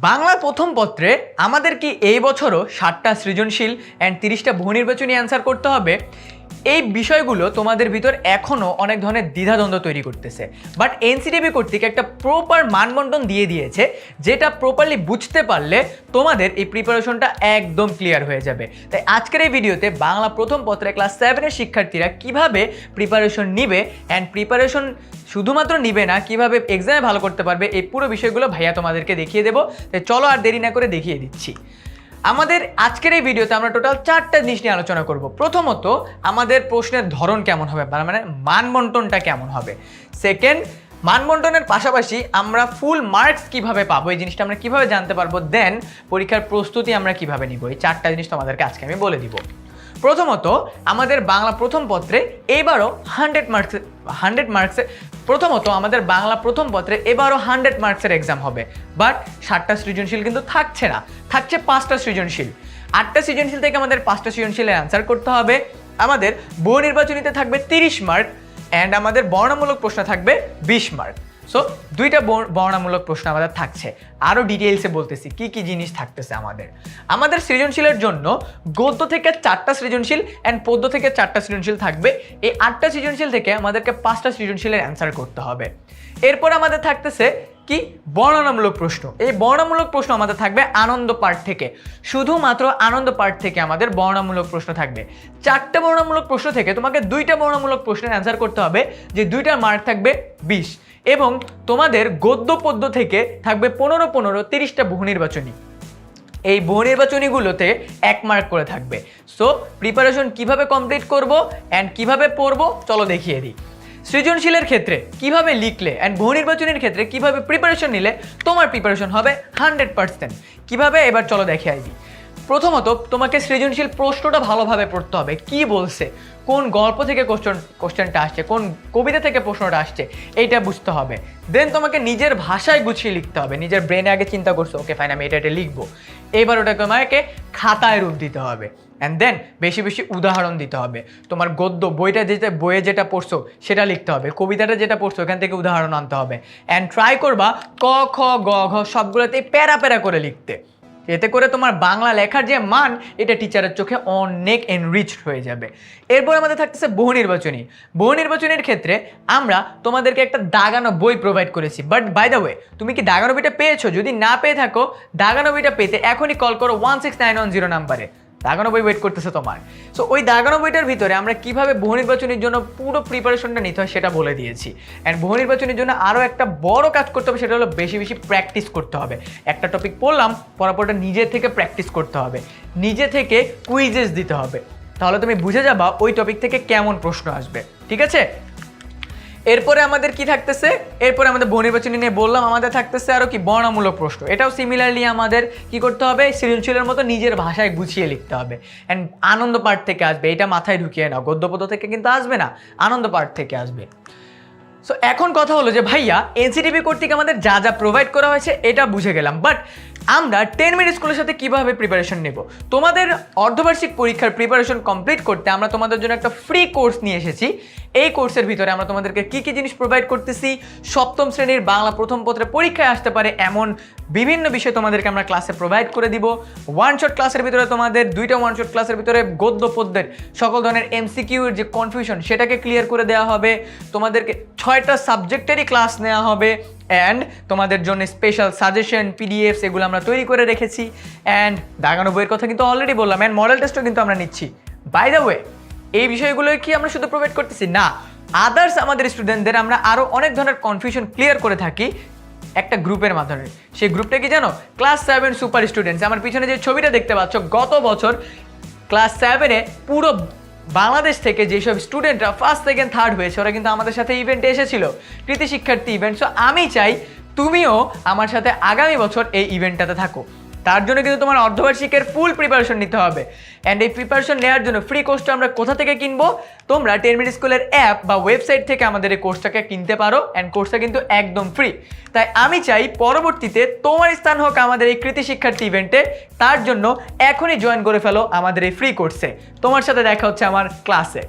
বাংলা প্রথম পত্রে আমাদের কি এই বছরও 60টা সৃজনশীল অ্যান্ড 30টা বহুনির্বাচনী অ্যান্সার করতে হবে? এই বিষয়গুলো তোমাদের ভিতর এখনও অনেক ধরনের দ্বিধাদ্বন্দ্ব তৈরি করতেছে, বাট এনসিটিবি কর্তৃক একটা প্রপার মানবন্টন দিয়ে দিয়েছে, যেটা প্রপারলি বুঝতে পারলে তোমাদের এই প্রিপারেশনটা একদম ক্লিয়ার হয়ে যাবে। তাই আজকের এই ভিডিওতে বাংলা প্রথম পত্রে ক্লাস 7-এর শিক্ষার্থীরা কিভাবে প্রিপারেশন নিবে অ্যান্ড প্রিপারেশন শুধুমাত্র নিবে না, কিভাবে এক্সামে ভালো করতে পারবে, এই পুরো বিষয়গুলো ভাইয়া তোমাদেরকে দেখিয়ে দেবো। তাই চলো আর দেরি না করে দেখিয়ে দিচ্ছি। আমাদের আজকের এই ভিডিওতে আমরা টোটাল 4টা জিনিস নিয়ে আলোচনা করব। প্রথমত, আমাদের প্রশ্নের ধরন কেমন হবে, মানে মানবন্টনটা কেমন হবে। সেকেন্ড, মানবন্টনের পাশাপাশি আমরা ফুল মার্কস কিভাবে পাবো, এই জিনিসটা আমরা কিভাবে জানতে পারবো। দেন পরীক্ষার প্রস্তুতি আমরা কিভাবে নিব, এই 4টা জিনিস তোমাদেরকে আজকে আমি বলে দিব। প্রথমত, আমাদের বাংলা প্রথম পত্রে এবারও 100 মার্কসের প্রথমত আমাদের বাংলা প্রথম পত্রে এবারও 100 মার্কসের এক্সাম হবে। বাট 60টা সৃজনশীল কিন্তু থাকছে না, থাকছে 5টা সৃজনশীল। 8টা সৃজনশীল থেকে আমাদের 5টা সৃজনশীলের অ্যান্সার করতে হবে। আমাদের বহু নির্বাচনীতে থাকবে 30 মার্ক অ্যান্ড আমাদের বর্ণমূলক প্রশ্ন থাকবে 20 মার্ক। সো 2টা বর্ণমূলক প্রশ্ন আমাদের থাকছে। আরও ডিটেইলসে বলতেছি কি কি জিনিস থাকতেছে আমাদের সৃজনশীলের জন্য গদ্য থেকে 4টা সৃজনশীল অ্যান্ড পদ্য থেকে 4টা সৃজনশীল থাকবে। এই 8টা সৃজনশীল থেকে আমাদেরকে 5টা সৃজনশীলের অ্যান্সার করতে হবে। এরপর আমাদের থাকতেছে কি বর্ণনামূলক প্রশ্ন। এই বর্ণনামূলক প্রশ্ন আমাদের থাকবে আনন্দ পাঠ থেকে, শুধুমাত্র আনন্দ পাঠ থেকে আমাদের বর্ণনামূলক প্রশ্ন থাকবে। 4টা বর্ণনামূলক প্রশ্ন থেকে তোমাকে 2টা বর্ণনামূলক প্রশ্নের অ্যান্সার করতে হবে, যে 2টার মার্ক থাকবে 20। এবং তোমাদের গদ্য পদ্য থেকে থাকবে 15 30টা বহু নির্বাচনী। এই বহু নির্বাচনীগুলোতে 1 মার্ক করে থাকবে। সো প্রিপারেশন কিভাবে কমপ্লিট করব অ্যান্ড কিভাবে পড়বো চলো দেখিয়ে দিই। সৃজনশীলের ক্ষেত্রে কিভাবে লিখলে অ্যান্ড বহু নির্বাচনের ক্ষেত্রে কিভাবে প্রিপারেশন নিলে তোমার প্রিপারেশন হবে 100%। কিভাবে, এবার চলো দেখে আসি। প্রথমত, তোমাকে সৃজনশীল প্রশ্নটা ভালোভাবে পড়তে হবে, কি বলছে, কোন গল্প থেকে কোশ্চেনটা আসছে, কোন কবিতা থেকে প্রশ্নটা আসছে, এইটা বুঝতে হবে। দেন তোমাকে নিজের ভাষায় গুছিয়ে লিখতে হবে। নিজের ব্রেনে আগে চিন্তা করছো, ওকে ফাইন আমি এটা লিখবো, এবার ওটাকে তোমাকে খাতায় রূপ দিতে হবে। অ্যান্ড দেন বেশি বেশি উদাহরণ দিতে হবে। তোমার গদ্য বইয়ে যেটা পড়ছো সেটা লিখতে হবে, কবিতাটা যেটা পড়ছো ওখান থেকে উদাহরণ আনতে হবে। অ্যান্ড ট্রাই করবা ক খ গ ঘ সবগুলোতেই প্যারা প্যারা করে লিখতে। এতে করে তোমার বাংলা লেখার যে মান, এটা টিচারের চোখে অনেক এনরিচড হয়ে যাবে। এরপর আমাদের থাকতেছে বহু নির্বাচনী। বহু নির্বাচনের ক্ষেত্রে আমরা তোমাদেরকে একটা দাগানো বই প্রোভাইড করেছি। বাট বাই দ্য ওয়ে, তুমি কি দাগানো বইটা পেয়েছো? যদি না পেয়ে থাকো, দাগানো বইটা পেতে এখনই কল করো 16910 নাম্বারে। দাগানো বই ওয়েট করতেছে তোমার। সো ওই দাগানো বইটার ভিতরে আমরা কিভাবে বহু নির্বাচনের জন্য পুরো প্রিপারেশনটা নিতে হয় সেটা বলে দিয়েছি। অ্যান্ড বহু নির্বাচনের জন্য আরও একটা বড় কাজ করতে হবে, সেটা হলো বেশি বেশি প্র্যাকটিস করতে হবে। একটা টপিক পড়লাম, পড়াটা নিজে থেকে প্র্যাকটিস করতে হবে, নিজে থেকে কুইজেস দিতে হবে। তাহলে তুমি বুঝে যাবা ওই টপিক থেকে কেমন প্রশ্ন আসবে। ঠিক আছে? এরপরে আমাদের কি থাকতেছে, এরপরে আমাদের বহু নির্বাচনী নিয়ে বললাম, আমাদের থাকতেছে আরও কি বর্ণমূলক প্রশ্ন। এটাও সিমিলারলি আমাদের কি করতে হবে, সৃজনশীলের মতো নিজের ভাষায় গুছিয়ে লিখতে হবে। অ্যান্ড আনন্দ পাঠ থেকে আসবে, এটা মাথায় ঢুকিয়ে নাও, গদ্যপদ্য থেকে কিন্তু আসবে না, আনন্দ পাঠ থেকে আসবে। সো এখন কথা হলো যে ভাইয়া এনসিটিবি কর্তৃক আমাদের যা যা প্রোভাইড করা হয়েছে এটা বুঝে গেলাম, বাট আমরা 10 মিনিট স্কুলের সাথে কিভাবে প্রিপারেশন নেব। তোমাদের অর্ধবার্ষিক পরীক্ষার প্রিপারেশন কমপ্লিট করতে আমরা তোমাদের জন্য একটা ফ্রি কোর্স নিয়ে এসেছি। এই কোর্সের ভিতরে আমরা তোমাদেরকে কী কী জিনিস প্রোভাইড করতেছি, সপ্তম শ্রেণীর বাংলা প্রথম পত্রে পরীক্ষায় আসতে পারে এমন বিভিন্ন বিষয় তোমাদেরকে আমরা ক্লাসে প্রোভাইড করে দিব। ওয়ান শট ক্লাসের ভিতরে তোমাদের 2টা ওয়ান শট ক্লাসের ভিতরে গদ্য পদ্যের সকল ধরনের এমসিকিউর যে কনফিউশন সেটাকে ক্লিয়ার করে দেওয়া হবে। তোমাদেরকে 6টা সাবজেক্টেরই ক্লাস নেওয়া হবে। অ্যান্ড তোমাদের জন্য স্পেশাল সাজেশন পিডিএফস এগুলো আমরা তৈরি করে রেখেছি। অ্যান্ড দাগানো বইয়ের কথা কিন্তু অলরেডি বললাম, অ্যান্ড মডেল টেস্টও কিন্তু আমরা নিচ্ছি। বাই দ্য ওয়ে, এই বিষয়গুলো কি আমরা শুধু প্রোভাইড করতেছি না, আদার্স আমাদের স্টুডেন্টদের আমরা আরও অনেক ধরনের কনফিউশন ক্লিয়ার করে থাকি একটা গ্রুপের মাধ্যমে। সেই গ্রুপটা কি জানো? Class 7 super students. আমার পিছনে যে ছবিটা দেখতে পাচ্ছ, গত বছর ক্লাস 7-এ পুরো বাংলাদেশ থেকে যেসব স্টুডেন্টরা ফার্স্ট সেকেন্ড থার্ড হয়েছে, ওরা কিন্তু আমাদের সাথে ইভেন্টে এসেছিল, কৃতি শিক্ষার্থী ইভেন্ট। সো আমি চাই তুমিও আমার সাথে আগামী বছর এই ইভেন্টটাতে থাকো। তার জন্য কিন্তু তোমার অর্ধবার্ষিকের ফুল প্রিপারেশন নিতে হবে। অ্যান্ড এই প্রিপারেশন নেওয়ার জন্য ফ্রি কোর্সটা আমরা কোথা থেকে কিনবো? তোমরা 10 মিনিট স্কুলের অ্যাপ বা ওয়েবসাইট থেকে আমাদের এই কোর্সটাকে কিনতে পারো। অ্যান্ড কোর্সটা কিন্তু একদম ফ্রি। তাই আমি চাই পরবর্তীতে তোমার স্থান হোক আমাদের এই কৃতি শিক্ষার্থী ইভেন্টে। তার জন্য এখনই জয়েন করে ফেলো আমাদের এই ফ্রি কোর্সে। তোমার সাথে দেখা হচ্ছে আমার ক্লাসে।